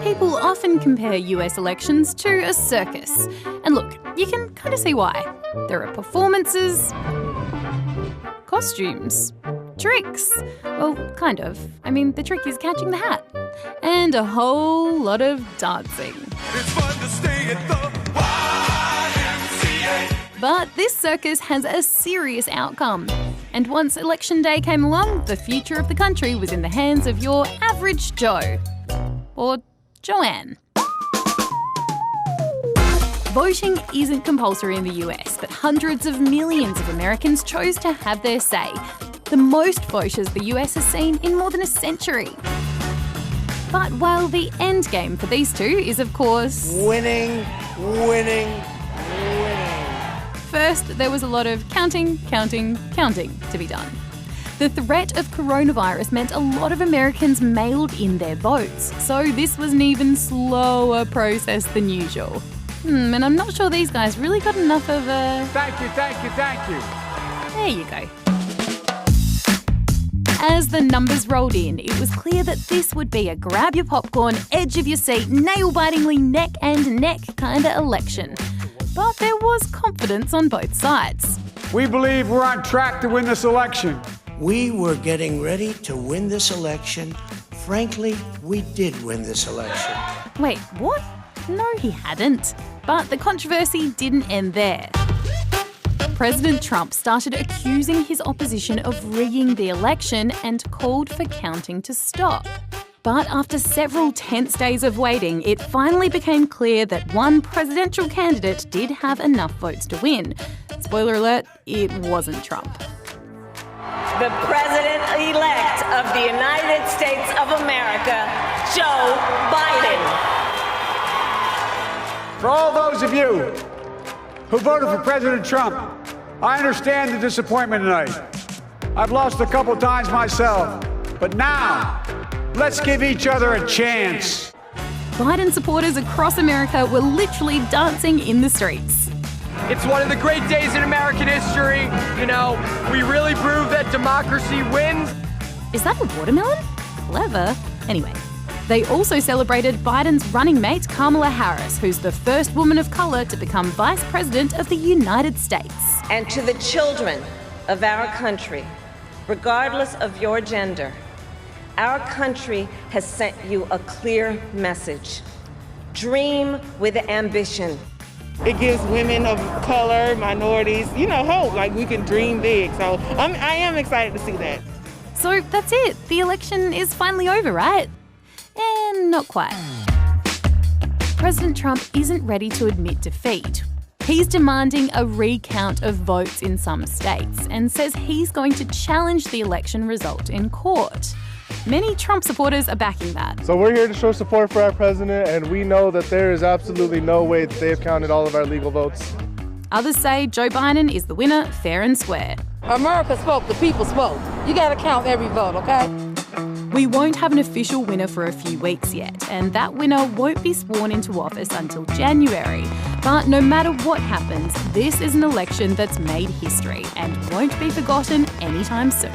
People often compare US elections to a circus. And look, you can kind of see why. There are performances, costumes, tricks. Well, kind of. I mean, the trick is catching the hat. And a whole lot of dancing. It's fun to stay at the YMCA. But this circus has a serious outcome. And once Election Day came along, the future of the country was in the hands of your average Joe. Or Joanne. Voting isn't compulsory in the US, but hundreds of millions of Americans chose to have their say. The most voters the US has seen in more than a century. But while the end game for these two is, of course, winning. First, there was a lot of counting to be done. The threat of coronavirus meant a lot of Americans mailed in their votes, so this was an even slower process than usual. And I'm not sure these guys really got enough of a... Thank you. There you go. As the numbers rolled in, it was clear that this would be a grab your popcorn, edge of your seat, nail-bitingly neck and neck kind of election. But there was confidence on both sides. We believe we're on track to win this election. We were getting ready to win this election. Frankly, we did win this election. Wait, what? No, he hadn't. But the controversy didn't end there. President Trump started accusing his opposition of rigging the election and called for counting to stop. But after several tense days of waiting, it finally became clear that one presidential candidate did have enough votes to win. Spoiler alert, it wasn't Trump. The President-elect of the United States of America, Joe Biden. For all those of you who voted for President Trump, I understand the disappointment tonight. I've lost a couple times myself, but now, let's give each other a chance. Biden supporters across America were literally dancing in the streets. It's one of the great days in American history. You know, we really proved that democracy wins. Is that a watermelon? Clever. Anyway, they also celebrated Biden's running mate, Kamala Harris, who's the first woman of colour to become Vice President of the United States. And to the children of our country, regardless of your gender, our country has sent you a clear message. Dream with ambition. It gives women of color, minorities, hope, like we can dream big. So I am excited to see that. So that's it. The election is finally over, right? And not quite. President Trump isn't ready to admit defeat. He's demanding a recount of votes in some states and says he's going to challenge the election result in court. Many Trump supporters are backing that. So we're here to show support for our president, and we know that there is absolutely no way that they've counted all of our legal votes. Others say Joe Biden is the winner, fair and square. America spoke, the people spoke. You got to count every vote, okay? We won't have an official winner for a few weeks yet, and that winner won't be sworn into office until January. But no matter what happens, this is an election that's made history and won't be forgotten anytime soon.